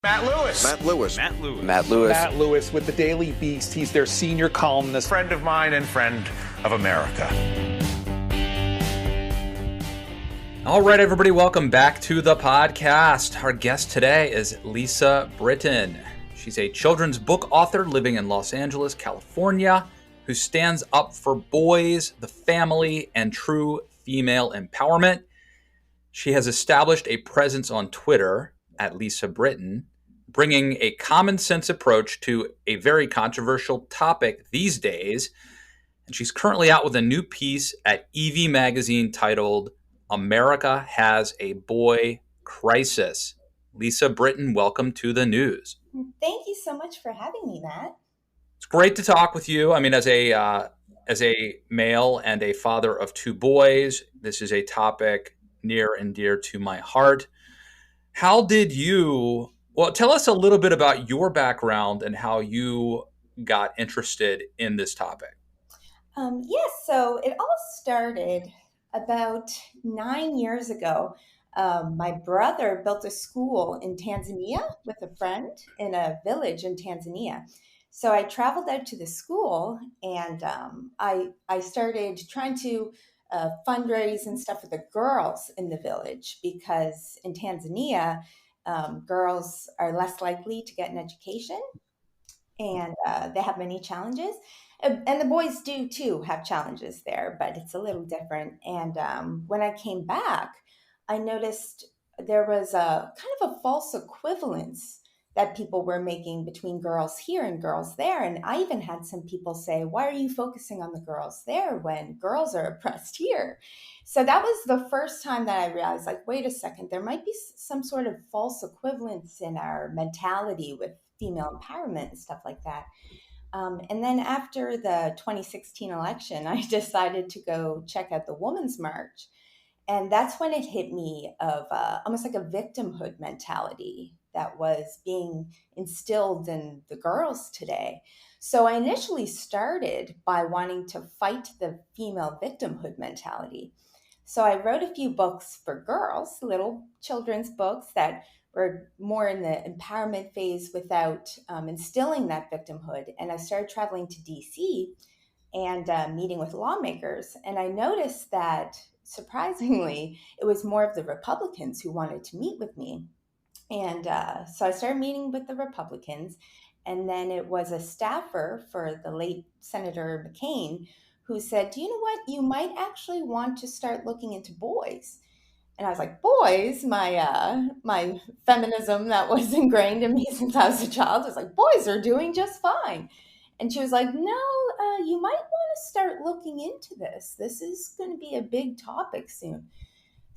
Matt Lewis. Matt Lewis. Matt Lewis. Matt Lewis. Matt Lewis with the Daily Beast. He's their senior columnist. Friend of mine and friend of America. All right, everybody, welcome back to the podcast. Our guest today is Lisa Britton. She's a children's book author living in Los Angeles, California, who stands up for boys, the family, and true female empowerment. She has established a presence on Twitter at Lisa Britton, bringing a common sense approach to a very controversial topic these days. And she's currently out with a new piece at EV Magazine titled America Has a Boy Crisis. Lisa Britton, welcome to the news. Thank you so much for having me, Matt. It's great to talk with you. I mean, as a male and a father of two boys, this is a topic near and dear to my heart. How did you, tell us a little bit about your background and how you got interested in this topic. Yes, so it all started about 9 years ago. My brother built a school in Tanzania with a friend in a village in Tanzania. So I traveled out to the school and I started trying to fundraise and stuff for the girls in the village because in Tanzania, girls are less likely to get an education and they have many challenges. And the boys do too have challenges there, but it's a little different. And when I came back, I noticed there was a kind of a false equivalence that people were making between girls here and girls there. And I even had some people say, why are you focusing on the girls there when girls are oppressed here? So that was the first time that I realized, like, wait a second, there might be some sort of false equivalence in our mentality with female empowerment and stuff like that. And then after the 2016 election, I decided to go check out the Women's March. And that's when it hit me of almost like a victimhood mentality that was being instilled in the girls today. So I initially started by wanting to fight the female victimhood mentality. So I wrote a few books for girls, little children's books that were more in the empowerment phase without instilling that victimhood. And I started traveling to DC and meeting with lawmakers. And I noticed that, surprisingly, it was more of the Republicans who wanted to meet with me. And so I started meeting with the Republicans. And then it was a staffer for the late Senator McCain who said, do you know what? You might actually want to start looking into boys. And I was like, boys, my feminism that was ingrained in me since I was a child was like, boys are doing just fine. And she was like, no, you might want to start looking into this. This is going to be a big topic soon.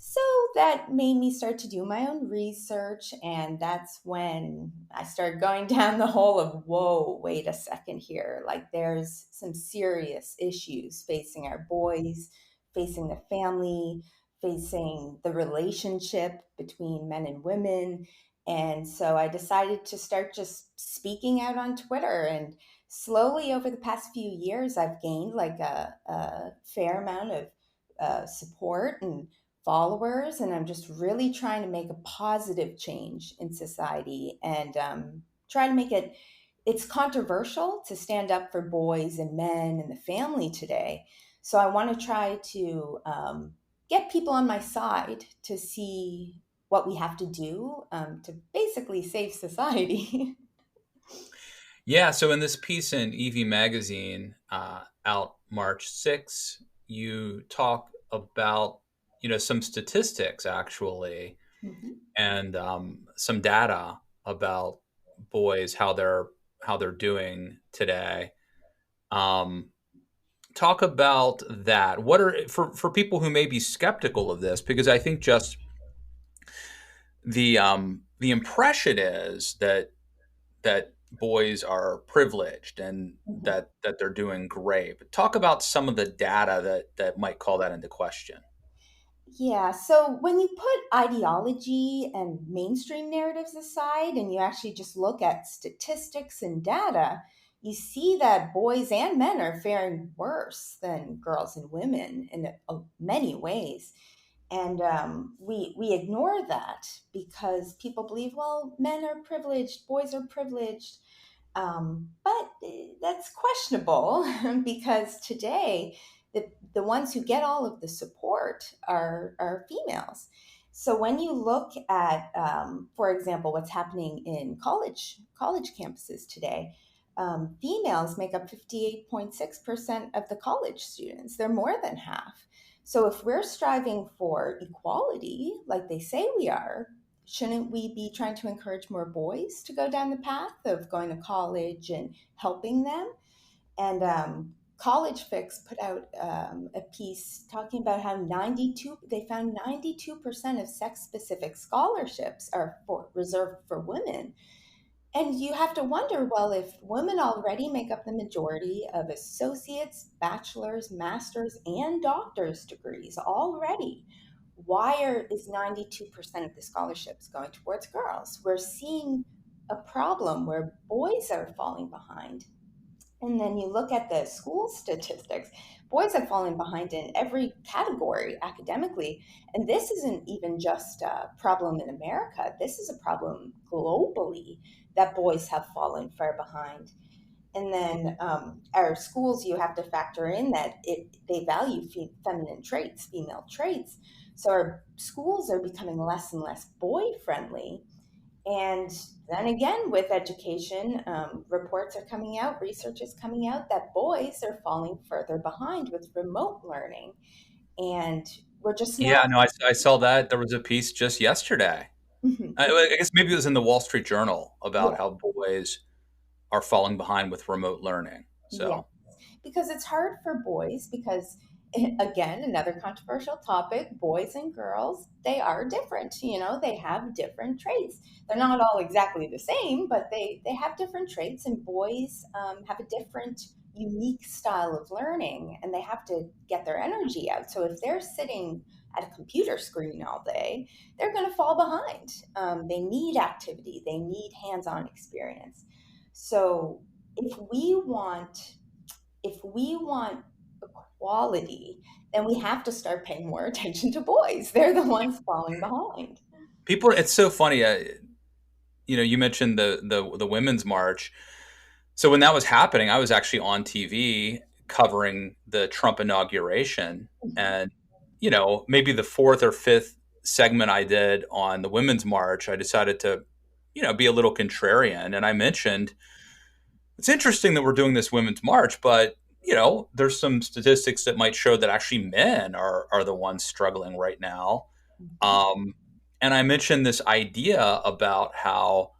So that made me start to do my own research. And that's when I started going down the hole of, whoa, wait a second here. Like there's some serious issues facing our boys, facing the family, facing the relationship between men and women. And so I decided to start just speaking out on Twitter. And slowly over the past few years, I've gained like a fair amount of support and followers. And I'm just really trying to make a positive change in society and try to make it's controversial to stand up for boys and men and the family today. So I want to try to get people on my side to see what we have to do to basically save society. Yeah, so in this piece in EV Magazine, out March 6th, you talk about, some statistics actually, mm-hmm. and some data about boys, how they're doing today. Talk about that. What are for people who may be skeptical of this, because I think just the impression is that boys are privileged and that they're doing great. But talk about some of the data that might call that into question. Yeah, so when you put ideology and mainstream narratives aside and you actually just look at statistics and data, you see that boys and men are faring worse than girls and women in many ways. And we ignore that because people believe, well, men are privileged, boys are privileged. But that's questionable because today the ones who get all of the support are females. So when you look at, for example, what's happening in college campuses today, females make up 58.6% of the college students. They're more than half. So if we're striving for equality, like they say we are, shouldn't we be trying to encourage more boys to go down the path of going to college and helping them? And College Fix put out a piece talking about how they found 92% of sex-specific scholarships are reserved for women. And you have to wonder, well, if women already make up the majority of associates, bachelor's, master's, and doctor's degrees already, is 92% of the scholarships going towards girls? We're seeing a problem where boys are falling behind. And then you look at the school statistics, boys have fallen behind in every category academically. And this isn't even just a problem in America. This is a problem globally that boys have fallen far behind. And then our schools, you have to factor in that they value feminine traits, female traits. So our schools are becoming less and less boy-friendly. And then again, with education, reports are coming out, research is coming out that boys are falling further behind with remote learning. And we're just Yeah, not. no, I saw that. There was a piece just yesterday. Mhm. I guess maybe it was in the Wall Street Journal Yeah, about how boys are falling behind with remote learning. yeah. So, Because it's hard for boys because, again, another controversial topic, boys and girls, they are different. They have different traits. They're not all exactly the same, but they have different traits, and boys have a different unique style of learning, and they have to get their energy out. So if they're sitting at a computer screen all day, they're going to fall behind. They need activity, they need hands-on experience. So if we want equality, then we have to start paying more attention to boys. They're the ones falling behind. it's so funny. You mentioned the women's march. So when that was happening, I was actually on TV covering the Trump inauguration, and maybe the fourth or fifth segment I did on the women's march, I decided to, be a little contrarian, and I mentioned it's interesting that we're doing this women's march, but there's some statistics that might show that actually men are the ones struggling right now. Um, and I mentioned this idea about how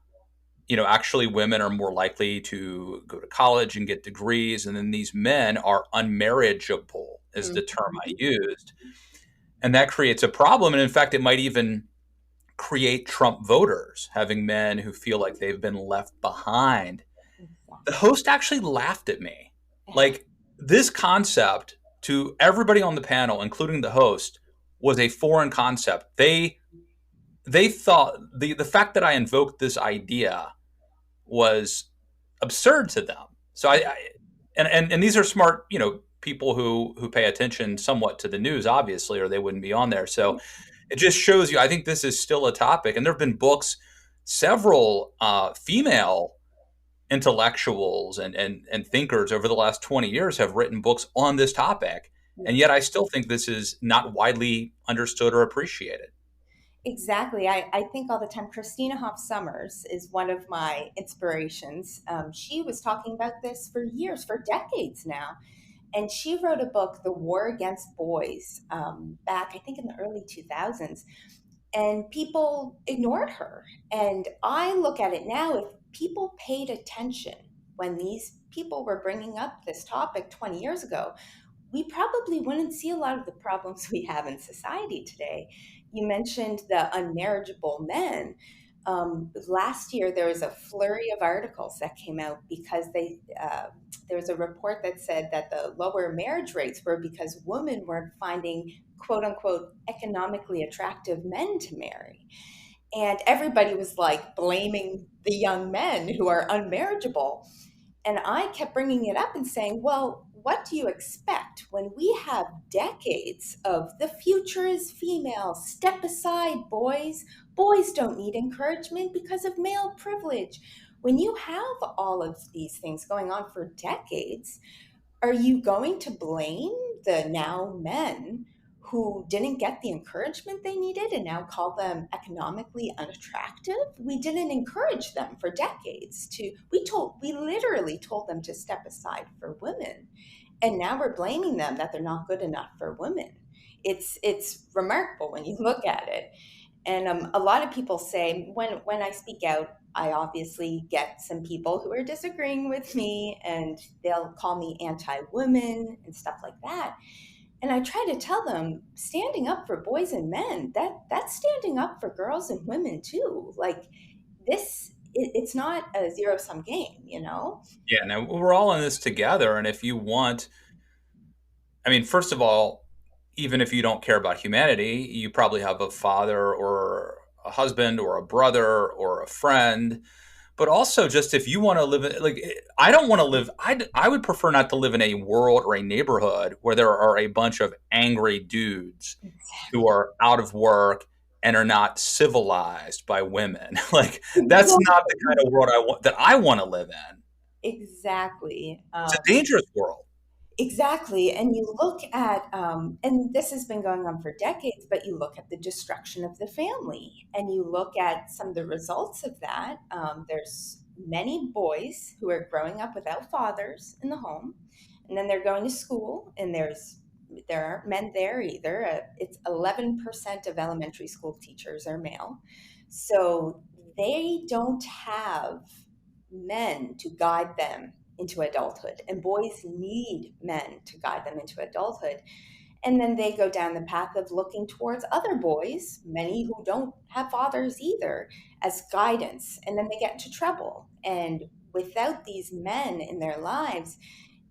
actually women are more likely to go to college and get degrees, and then these men are unmarriageable, is the term I used, and that creates a problem. And in fact, it might even create Trump voters, having men who feel like they've been left behind. The host actually laughed at me. Like, this concept to everybody on the panel, including the host, was a foreign concept. They thought the fact that I invoked this idea was absurd to them. So and these are smart, people who pay attention somewhat to the news, obviously, or they wouldn't be on there. So it just shows you, I think this is still a topic, and there have been books, several female intellectuals and thinkers over the last 20 years have written books on this topic, and yet I still think this is not widely understood or appreciated. Exactly. I think all the time. Christina Hoff Sommers is one of my inspirations. She was talking about this for years, for decades now. And she wrote a book, The War Against Boys, back, I think, in the early 2000s. And people ignored her. And I look at it now, if people paid attention when these people were bringing up this topic 20 years ago, we probably wouldn't see a lot of the problems we have in society today. You mentioned the unmarriageable men. Last year, there was a flurry of articles that came out because there was a report that said that the lower marriage rates were because women weren't finding quote unquote economically attractive men to marry. And everybody was like blaming the young men who are unmarriageable. And I kept bringing it up and saying, well, what do you expect when we have decades of the future is female, step aside, boys? Boys don't need encouragement because of male privilege. When you have all of these things going on for decades, are you going to blame the now men who didn't get the encouragement they needed and now call them economically unattractive? We didn't encourage them for decades we literally told them to step aside for women. And now we're blaming them that they're not good enough for women. It's remarkable when you look at it. And a lot of people say when I speak out, I obviously get some people who are disagreeing with me, and they'll call me anti-women and stuff like that. And I try to tell them, standing up for boys and men, that's standing up for girls and women too. Like it's not a zero-sum game, you know? Yeah, now we're all in this together. And if you want, I mean, first of all, even if you don't care about humanity, you probably have a father or a husband or a brother or a friend. But also, just if you want to live, like, I don't want to live, I would prefer not to live in a world or a neighborhood where there are a bunch of angry dudes who are out of work and are not civilized by women. Like, that's not the kind of world I want to live in. Exactly. It's a dangerous world. Exactly. And you look at, and this has been going on for decades, but you look at the destruction of the family and you look at some of the results of that. There's many boys who are growing up without fathers in the home, and then they're going to school, and there aren't men there either. It's 11% of elementary school teachers are male. So they don't have men to guide them into adulthood, and boys need men to guide them into adulthood. And then they go down the path of looking towards other boys, many who don't have fathers either, as guidance, and then they get into trouble. And without these men in their lives,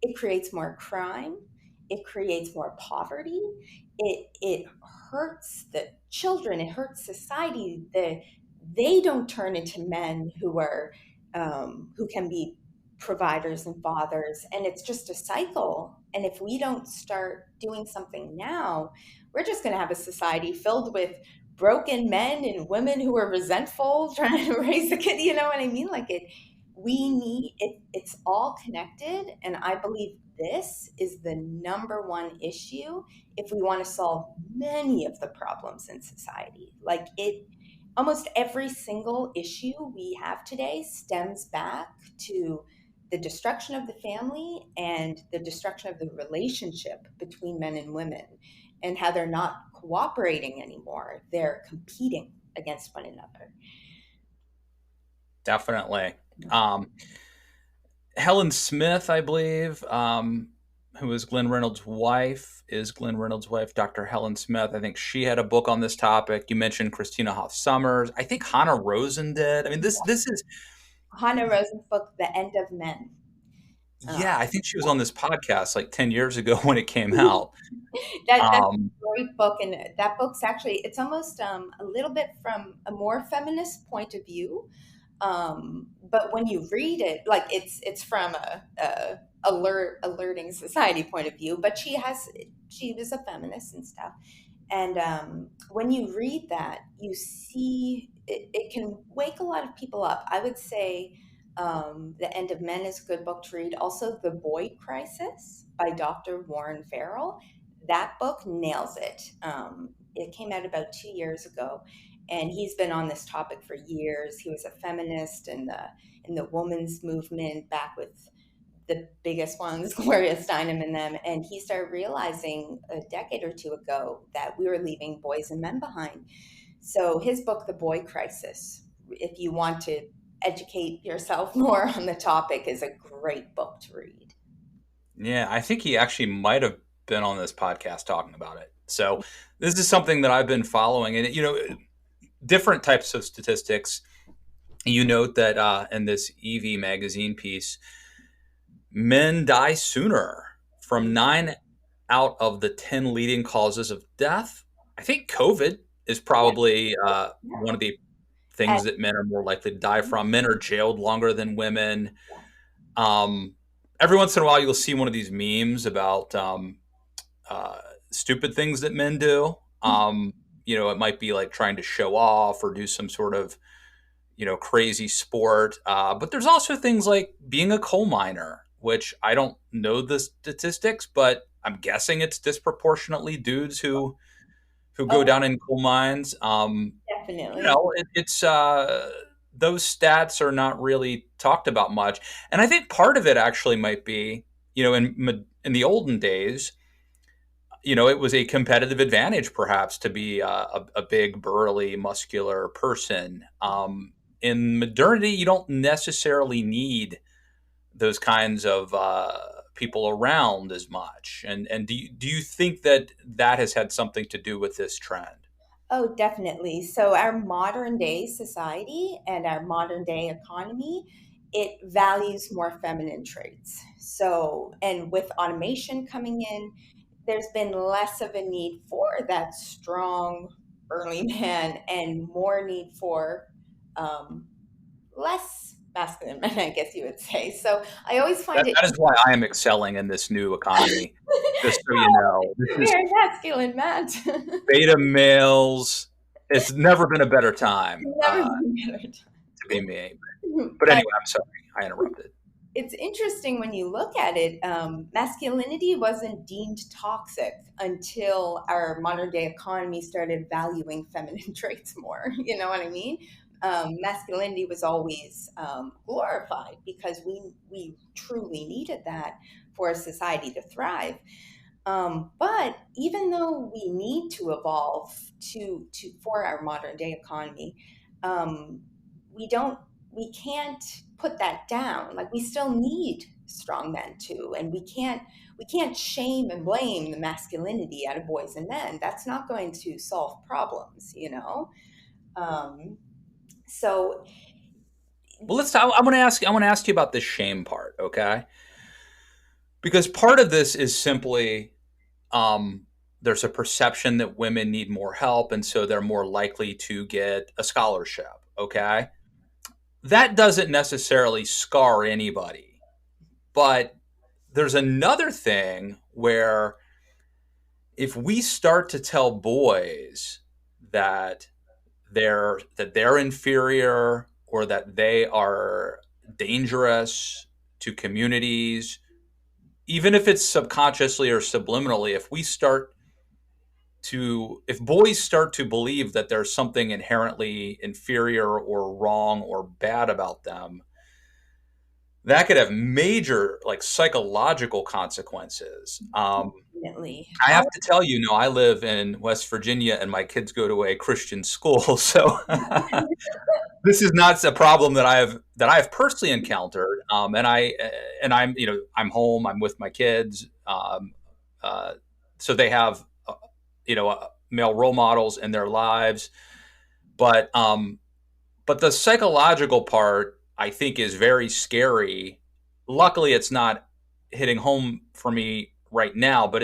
it creates more crime, it creates more poverty, it hurts the children, it hurts society. They don't turn into men who can be providers and fathers, and it's just a cycle. And if we don't start doing something now, we're just going to have a society filled with broken men and women who are resentful trying to raise a kid. You know what I mean? Like we need it. It's all connected, and I believe this is the number one issue if we want to solve many of the problems in society. Like almost every single issue we have today stems back to the destruction of the family and the destruction of the relationship between men and women, and how they're not cooperating anymore. They're competing against one another. Definitely. Helen Smith, I believe, who is Glenn Reynolds' wife, Dr. Helen Smith. I think she had a book on this topic. You mentioned Christina Hoff Sommers. I think Hannah Rosen did. I mean, this is Hannah Rosen's book, The End of Men. Yeah, I think she was on this podcast like 10 years ago when it came out. That's a great book, and that book's actually, it's almost a little bit from a more feminist point of view. But when you read it, like it's from a alerting society point of view, but she was a feminist and stuff. And when you read that, you see it can wake a lot of people up. I would say The End of Men is a good book to read. Also, The Boy Crisis by Dr. Warren Farrell. That book nails it. It came out about 2 years ago, and he's been on this topic for years. He was a feminist in the women's movement back with the biggest ones, Gloria Steinem and them. And he started realizing a decade or two ago that we were leaving boys and men behind. So his book, The Boy Crisis, if you want to educate yourself more on the topic, is a great book to read. Yeah, I think he actually might have been on this podcast talking about it. So this is something that I've been following. And, different types of statistics. You note that in this EV magazine piece, men die sooner from 9 out of the 10 leading causes of death. I think COVID is probably one of the things that men are more likely to die from. Men are jailed longer than women. every once in a while you'll see one of these memes about uh, stupid things that men do. It might be like trying to show off or do some sort of crazy sport. But there's also things like being a coal miner, which I don't know the statistics, but I'm guessing it's disproportionately dudes who go Oh, down in coal mines. definitely. It's those stats are not really talked about much, and I think part of it actually might be, in the olden days, it was a competitive advantage perhaps to be a big, burly, muscular person. In modernity, you don't necessarily need those kinds of people around as much. And do you think that has had something to do with this trend? Oh, definitely. So our modern day society and our modern day economy, it values more feminine traits. So, and with automation coming in, there's been less of a need for that strong, burly man and more need for um, less masculine men, I guess you would say. So I always find it That is why I am excelling in this new economy. Just so you know, this is very masculine, Matt. beta males. It's never been a better time Never been better. to be me. But But anyway, I'm sorry I interrupted. it's interesting when you look at it. Masculinity wasn't deemed toxic until our modern day economy started valuing feminine traits more. You know what I mean? Masculinity was always glorified because we truly needed that for a society to thrive. But even though we need to evolve to for our modern day economy, um, we don't we can't put that down. Like we still need strong men too, and we can't shame and blame the masculinity out of boys and men. That's not going to solve problems, you know. Um, so Well, let's. I want to ask. I want to ask you about the shame part, okay? Because part of this is simply um, there's a perception that women need more help, and so they're more likely to get a scholarship. Okay, that doesn't necessarily scar anybody, but there's another thing where if we start to tell boys that they're inferior or that they are dangerous to communities, even if it's subconsciously or subliminally, if boys start to believe that there's something inherently inferior or wrong or bad about them, that could have major like psychological consequences. definitely, I have to tell you, I live in West Virginia and my kids go to a Christian school, so this is not a problem that I have personally encountered. I'm home, I'm with my kids, uh, so they have male role models in their lives, but the psychological part I think is very scary. Luckily, it's not hitting home for me right now. But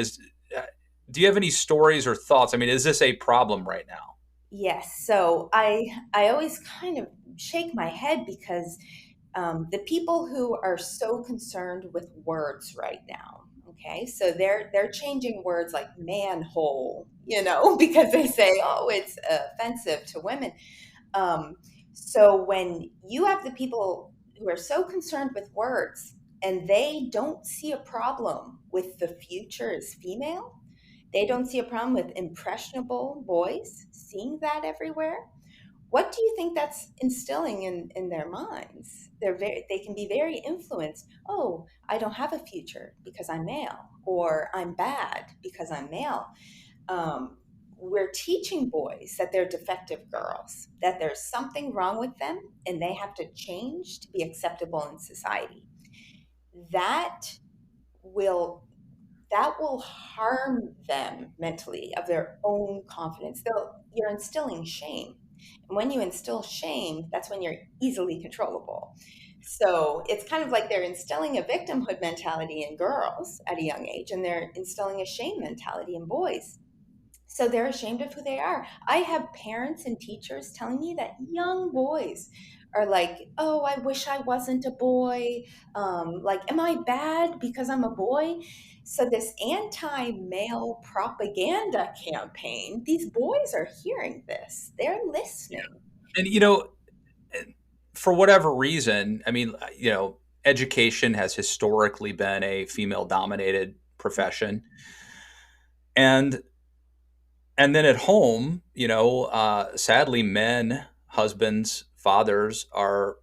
do you have any stories or thoughts? I mean, is this a problem right now? yes. So I always kind of shake my head because the people who are so concerned with words right now, okay, so they're changing words like manhole, because they say, oh, it's offensive to women. Um, so when you have the people who are so concerned with words and they don't see a problem with the future as female, they don't see a problem with impressionable boys seeing that everywhere. What do you think that's instilling in their minds? They can be very influenced. Oh, I don't have a future because I'm male, or I'm bad because I'm male. We're teaching boys that they're defective girls, that there's something wrong with them and they have to change to be acceptable in society. That will that will harm them mentally of their own confidence. You're instilling shame. And when you instill shame, that's when you're easily controllable. So it's kind of like they're instilling a victimhood mentality in girls at a young age, and they're instilling a shame mentality in boys. So they're ashamed of who they are. I have parents and teachers telling me that young boys are like, oh, I wish I wasn't a boy. Like, am I bad because I'm a boy? So this anti-male propaganda campaign, these boys are hearing this. They're listening. And, for whatever reason, I mean, education has historically been a female dominated profession. And then at home, sadly, men, husbands, fathers are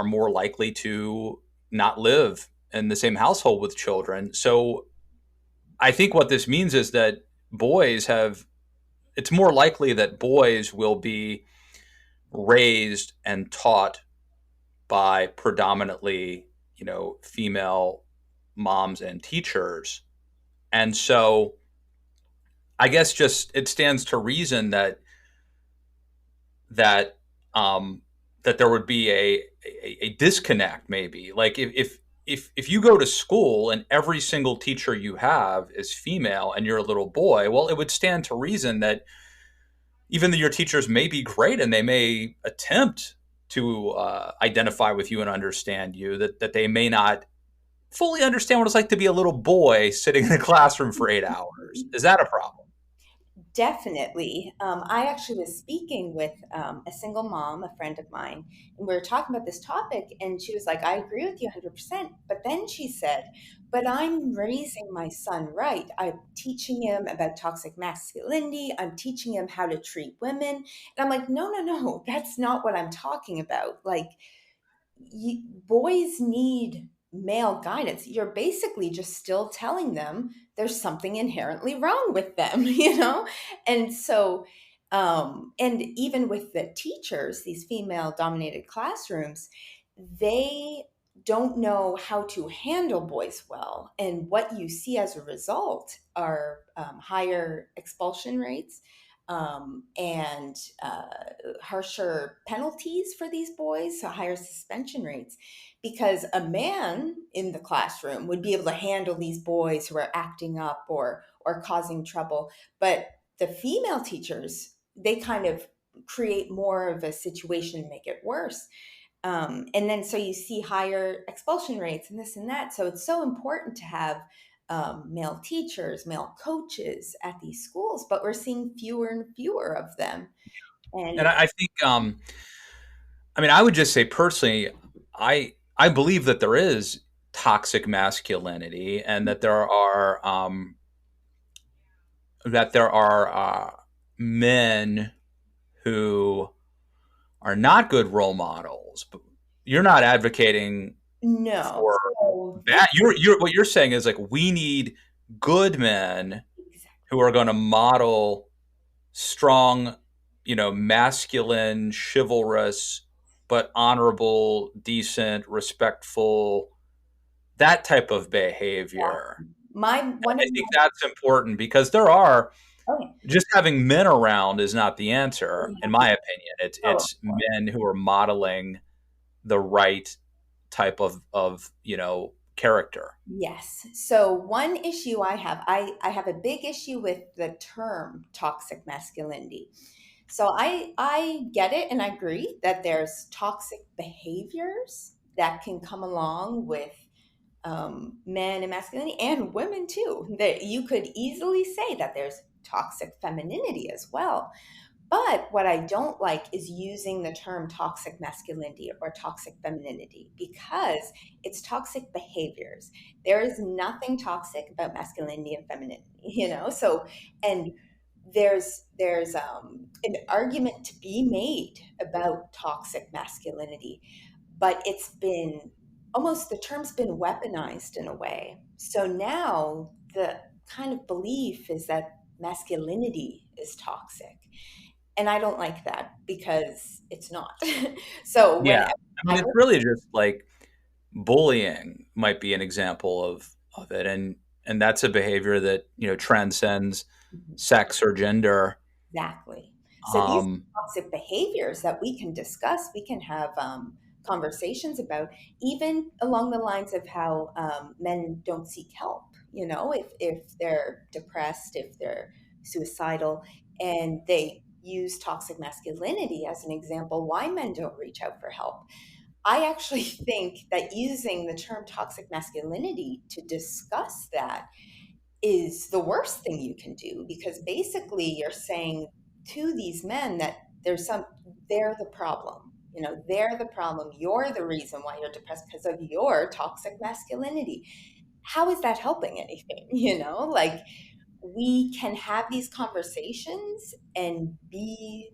more likely to not live in the same household with children. So I think what this means is that boys have it's more likely that boys will be raised and taught by predominantly, female moms and teachers. And so I guess just it stands to reason that um, that there would be a disconnect, maybe. Like if you go to school and every single teacher you have is female and you're a little boy, well, it would stand to reason that even though your teachers may be great and they may attempt to identify with you and understand you, that they may not fully understand what it's like to be a little boy sitting in a classroom for 8 hours. Is that a problem? Definitely. I actually was speaking with a single mom, a friend of mine, and we were talking about this topic, and she was like, I agree with you 100%. But then she said, but I'm raising my son right. I'm teaching him about toxic masculinity. I'm teaching him how to treat women. And I'm like, no, no, no, that's not what I'm talking about. Like, boys need male guidance. You're basically just still telling them there's something inherently wrong with them, And so, and even with the teachers, these female dominated classrooms, they don't know how to handle boys well. And what you see as a result are higher expulsion rates, and harsher penalties for these boys, so higher suspension rates, because a man in the classroom would be able to handle these boys who are acting up or causing trouble, but the female teachers, they kind of create more of a situation to make it worse. And then so you see higher expulsion rates and this and that. So it's so important to have male teachers, male coaches at these schools, but we're seeing fewer and fewer of them. And And I think, I mean, I would just say personally, I believe that there is toxic masculinity, and that there are men who are not good role models. But you're not advocating no, for so this that. You're what you're saying is like we need good men who are going to model strong, masculine, chivalrous, but honorable, decent, respectful, that type of behavior. my one I of think my that's important because there are okay, just having men around is not the answer, in my opinion. oh, It's men who are modeling the right type of character. yes. So one issue I have a big issue with the term toxic masculinity. So I get it and I agree that there's toxic behaviors that can come along with men and masculinity and women too. That you could easily say that there's toxic femininity as well. But what I don't like is using the term toxic masculinity or toxic femininity because it's toxic behaviors. There is nothing toxic about masculinity and femininity, So, and there's an argument to be made about toxic masculinity, but it's been almost the term's been weaponized in a way. So now the kind of belief is that masculinity is toxic. And I don't like that because it's not. So when Yeah. I mean, I it's really just like bullying might be an example of it. And that's a behavior that, transcends sex or gender. exactly. So these Um, toxic behaviors that we can discuss, we can have conversations about, even along the lines of how men don't seek help. If they're depressed, if they're suicidal, and use toxic masculinity as an example why men don't reach out for help. I actually think that using the term toxic masculinity to discuss that is the worst thing you can do, because basically you're saying to these men that they're the problem. They're the problem. You're the reason why you're depressed because of your toxic masculinity. How is that helping anything? Like, we can have these conversations and be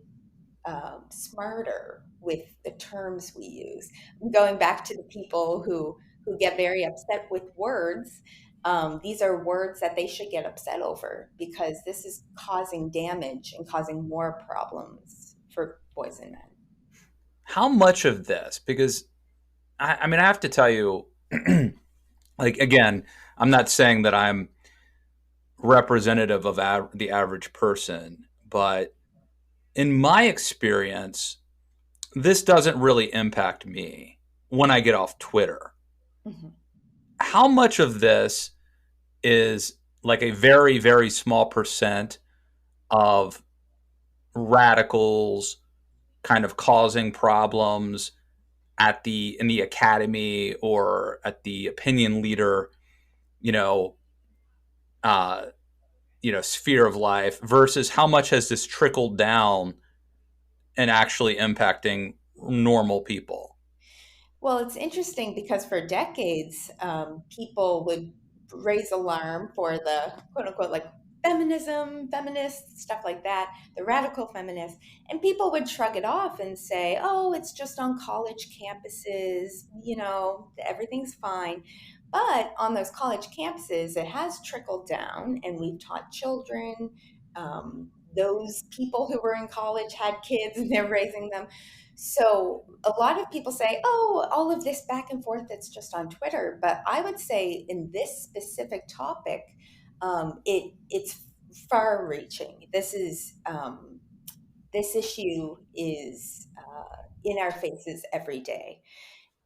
smarter with the terms we use. Going back to the people who get very upset with words, these are words that they should get upset over, because this is causing damage and causing more problems for boys and men. How much of this? Because I mean, I have to tell you, like, again, I'm not saying that I'm representative of the average person, but in my experience, this doesn't really impact me when I get off Twitter. Mm-hmm. How much of this is like a very, very small percent of radicals kind of causing problems in the academy or at the opinion leader, you know, sphere of life, versus how much has this trickled down and actually impacting normal people? Well, it's interesting because for decades, people would raise alarm for the quote unquote like feminism, feminists, stuff like that, the radical feminists, and people would shrug it off and say, oh, it's just on college campuses, everything's fine. But on those college campuses, it has trickled down, and we've taught children. Those people who were in college had kids and they're raising them. So a lot of people say, oh, all of this back and forth, it's just on Twitter. But I would say in this specific topic, it's far reaching. This issue is in our faces every day.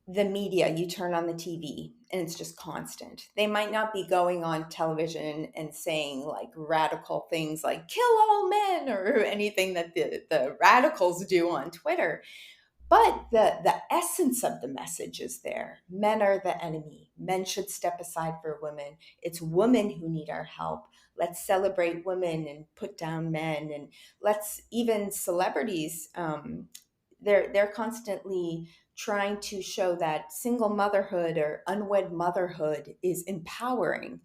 The media, you turn on the TV and it's just constant. They might not be going on television and saying like radical things like kill all men or anything that the radicals do on Twitter. But the essence of the message is there. Men are the enemy. Men should step aside for women. It's women who need our help. Let's celebrate women and put down men. And let's, even celebrities, they're constantly trying to show that single motherhood or unwed motherhood is empowering.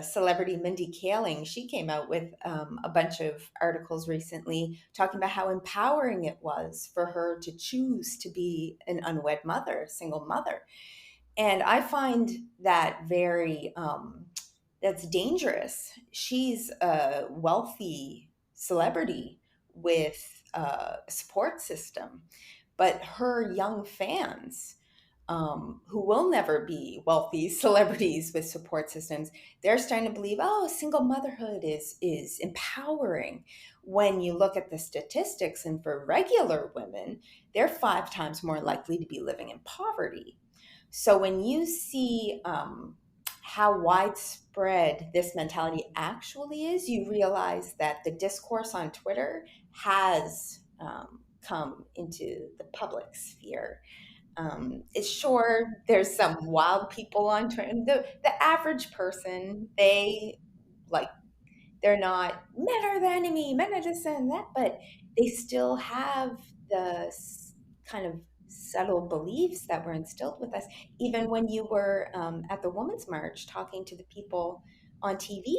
Celebrity Mindy Kaling, she came out with a bunch of articles recently talking about how empowering it was for her to choose to be an unwed mother, single mother. And I find that that's dangerous. She's a wealthy celebrity with a support system, but her young fans, who will never be wealthy celebrities with support systems, they're starting to believe, oh, single motherhood is empowering. When you look at the statistics, and for regular women, they're 5 times more likely to be living in poverty. So when you see how widespread this mentality actually is, you realize that the discourse on Twitter has come into the public sphere. It's sure there's some wild people on Twitter. The average person, they're not, men are the enemy, men are this and that, but they still have the kind of subtle beliefs that were instilled with us. Even when you were at the Women's March talking to the people on TV,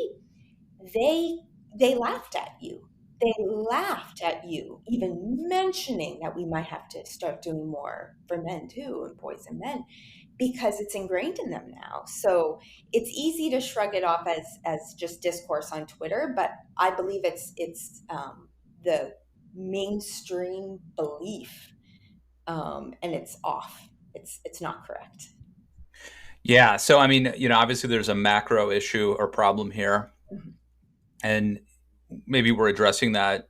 they laughed at you. They laughed at you, even mentioning that we might have to start doing more for men too, and boys and men, because it's ingrained in them now. So it's easy to shrug it off as just discourse on Twitter, but I believe it's the mainstream belief, and it's off. It's not correct. Yeah. So, I mean, obviously there's a macro issue or problem here. Mm-hmm. And maybe we're addressing that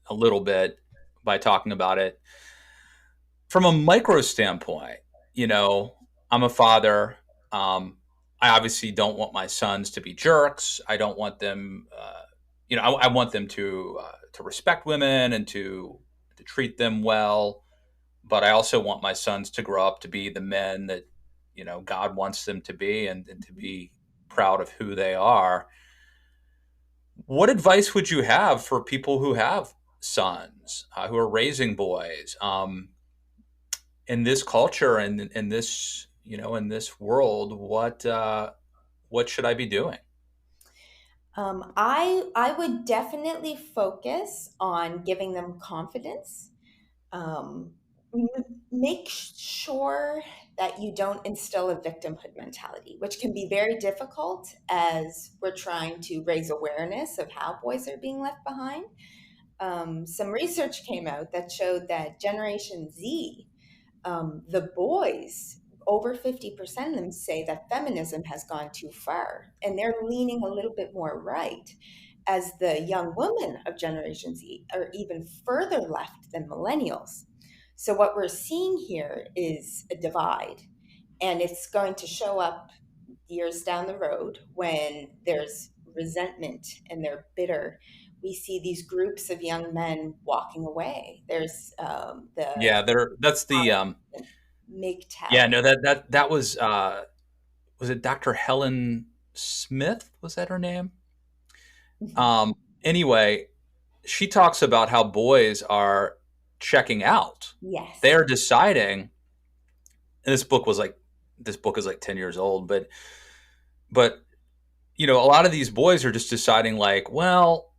a little bit by talking about it from a micro standpoint. I'm a father. I obviously don't want my sons to be jerks. I don't want them, I want them to respect women and to treat them well. But I also want my sons to grow up to be the men that, God wants them to be, and to be proud of who they are. What advice would you have for people who have sons, who are raising boys, in this culture and in this, in this world? What should I be doing? I would definitely focus on giving them confidence. Um, Make sure that you don't instill a victimhood mentality, which can be very difficult as we're trying to raise awareness of how boys are being left behind. Some research came out that showed that Generation Z, the boys, over 50% of them say that feminism has gone too far, and they're leaning a little bit more right, as the young women of Generation Z are even further left than millennials. So what we're seeing here is a divide, and it's going to show up years down the road when there's resentment and they're bitter. We see these groups of young men walking away. There's the Yeah, that's the MGTOW. yeah, no, that was it Dr. Helen Smith? Was that her name? Anyway, she talks about how boys are checking out. Yes. They're deciding, and this book is like 10 years old, but a lot of these boys are just deciding, like, well,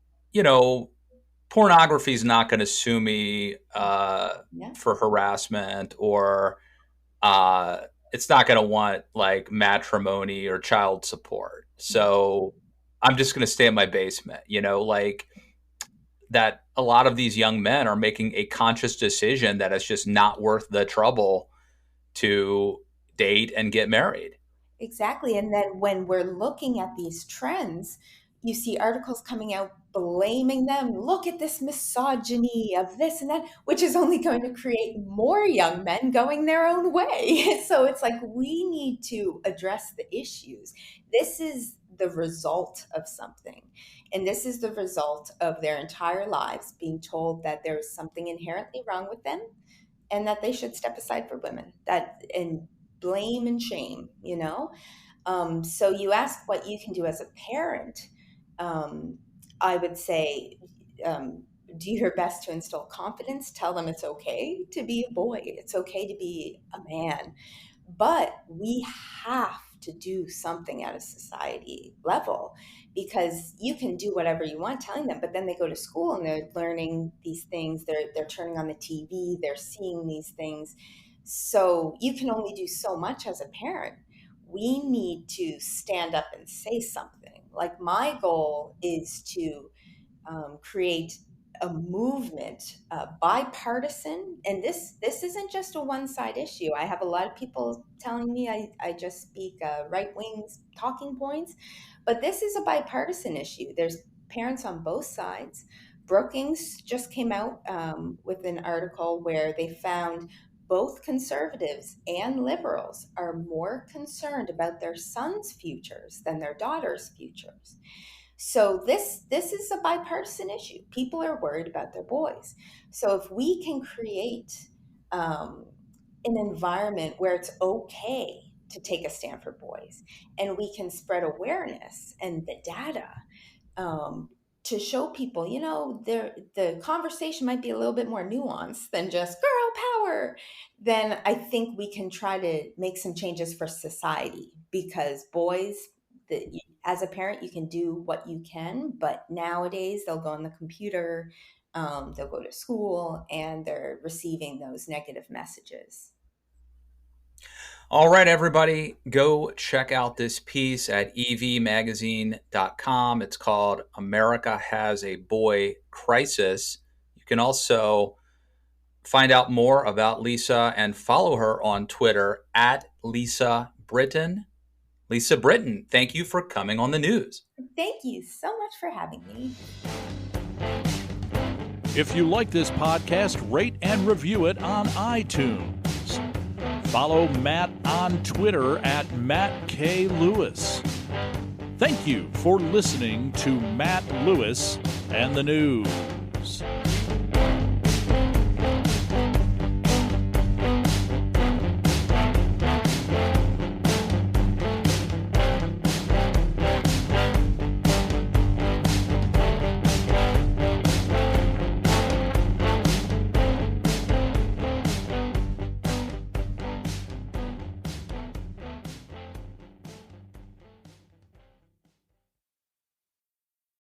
pornography is not going to sue me for harassment, or it's not going to want like matrimony or child support. So I'm just going to stay in my basement, like that. A lot of these young men are making a conscious decision that it's just not worth the trouble to date and get married. Exactly. And then when we're looking at these trends, you see articles coming out blaming them. Look at this misogyny of this and that, which is only going to create more young men going their own way. So it's like we need to address the issues. This is the result of something. And this is the result of their entire lives being told that there is something inherently wrong with them and that they should step aside for women. And blame and shame, So you ask what you can do as a parent. I would say, do your best to instill confidence. Tell them it's okay to be a boy. It's okay to be a man. But we have to do something at a society level, because you can do whatever you want telling them, but then they go to school and they're learning these things. They're turning on the TV. They're seeing these things. So you can only do so much as a parent. We need to stand up and say something. Like, my goal is to create a movement, bipartisan, and this isn't just a one-side issue. I have a lot of people telling me I just speak right-wing talking points, but this is a bipartisan issue. There's parents on both sides. Brookings just came out with an article where they found both conservatives and liberals are more concerned about their sons' futures than their daughters' futures. So this is a bipartisan issue. People are worried about their boys. So if we can create an environment where it's okay to take a stand for boys, and we can spread awareness and the data to show people, the conversation might be a little bit more nuanced than just girl power, then I think we can try to make some changes for society. Because boys, as a parent, you can do what you can, but nowadays they'll go on the computer, they'll go to school, and they're receiving those negative messages. All right, everybody, go check out this piece at evmagazine.com. It's called America Has a Boy Crisis. You can also find out more about Lisa and follow her on Twitter at Lisa Britton. Lisa Britton, thank you for coming on the news. Thank you so much for having me. If you like this podcast, rate and review it on iTunes. Follow Matt on Twitter at Matt K. Lewis. Thank you for listening to Matt Lewis and the News.